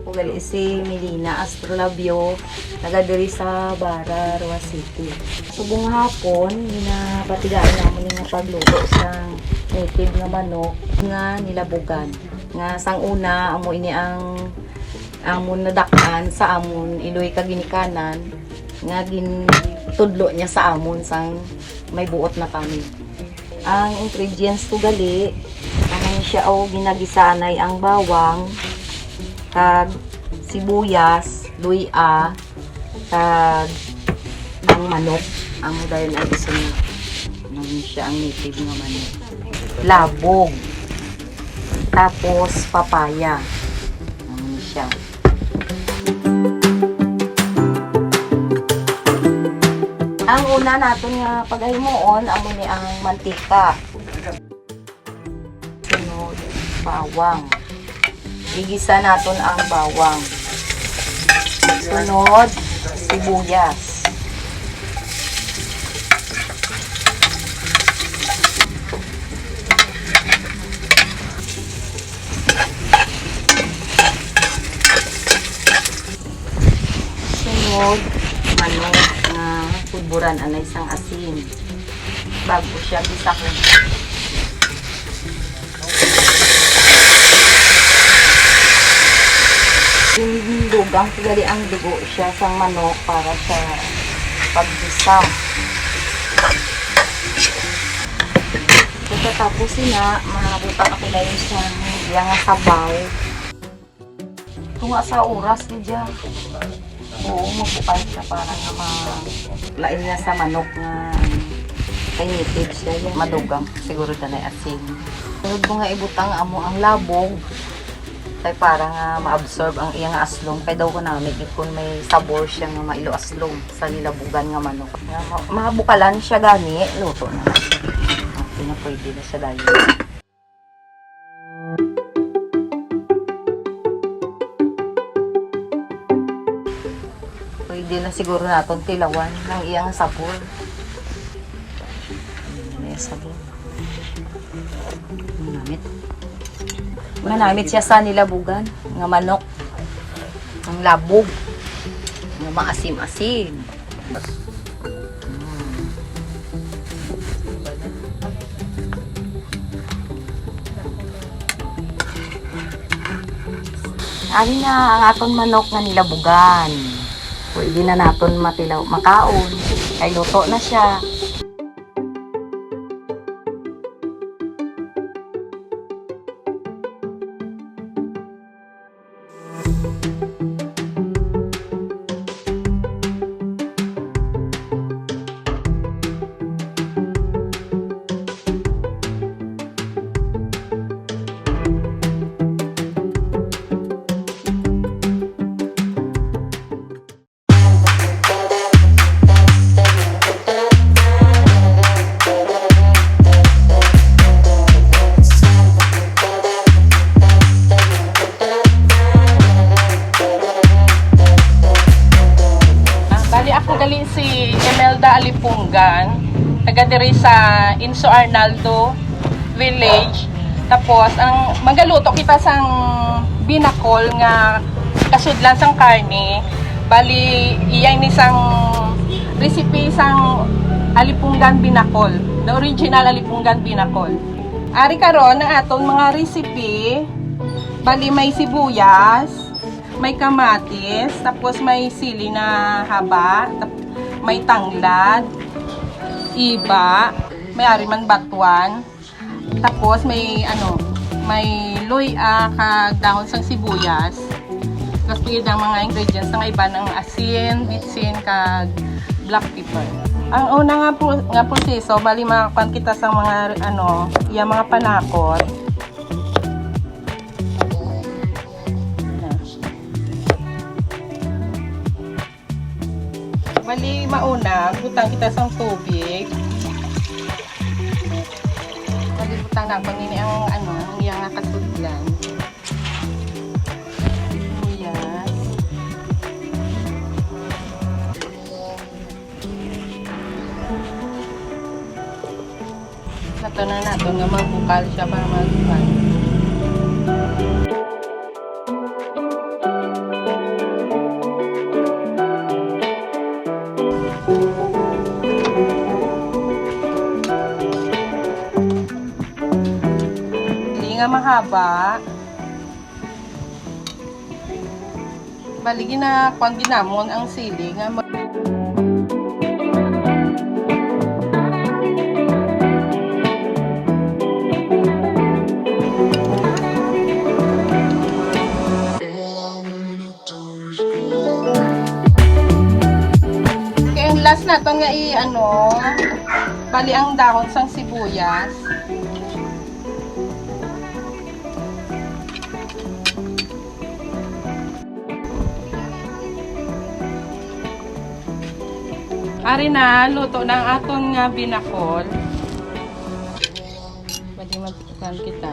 Ugali si Melina Astrolabio, taga diri sa Bara, Roa City. Subong hapon, ginapatigaan namin nga pagluto sa native nga manok nga nilabugan. Nga sang una, amo ini ang amon nadakan sa amon iloy ka ginikanan nga tudlo niya sa amon sang may buot na kami. Ang ingredients to gali, ano siya o ginagisanay ang bawang, kag sibuyas, luya, kag ang manok, ang dahil ang gusto niya. Ano siya ang native nga manok. Labog. Tapos papaya. Ano siya. Ang una natin nga paghimuon, amo ni ang mantika. Sunod, bawang. Igisa natin ang bawang. Sunod, sibuyas. Sunod, manok na pulburan ang isang asin. Bago siya bisak lang. Yung dugang, gali ang dugo siya sa manok para sa pagbisak. Pagkatapos na, mahabutan ako na yun siyang sabaw. Tunga sa oras niya. Oo, magbukan siya para nga lain niya sa manok nga kainitid siya. Yung madugang, siguro na asin. Sunod mo nga ibutang amo ang labog. Kaya para nga ma-absorb ang iyang aslong. Kaya daw ko namin kung may sabor siya nga mailo aslong sa nilabugan nga manok. Mabukalan siya gani, luto na siya. Okay na, pwede na siya dahil. Pwede na siguro natin tilawan ng iyang sabor. May sabor. Manamit siya sa nilabugan nga manok, ang labog, nga maasim-asim. Ari na ang aton manok nga nilabugan. Pwede na naton makaon. Kay luto na siya. Gali si Imelda Alipunggan, taga diri sa Inso Arnaldo Village. Tapos ang magaluto kita sang binakol nga kasudlan sang karne. Bali iyang ni sang recipe sang Alipunggan binakol, the original Alipunggan binakol. Ari karon ang aton mga recipe, bali may sibuyas, may kamatis, tapos may sili na haba, may tanglad, iba, may ariman batuan, tapos may may luya kag dahon sang sibuyas. Tapos pwede ang mga ingredients ng iba ng asin, bitsin kag black pepper. Ang una nga proseso, bali makakuan kita sa mga iya mga panakot. Bali mauna, butang kita sa tubig. Bali butang na pag ini ang ang iyang kasudlan. Sibuyas. Ito na nato nga magbukal siya para magbukal. Hindi nga mahaba. Baligi na kung ginamon ang sili nga last na to nga bali ang dahon sang sibuyas. Ari na, luto ng aton nga binakol. Bali magtukan kita.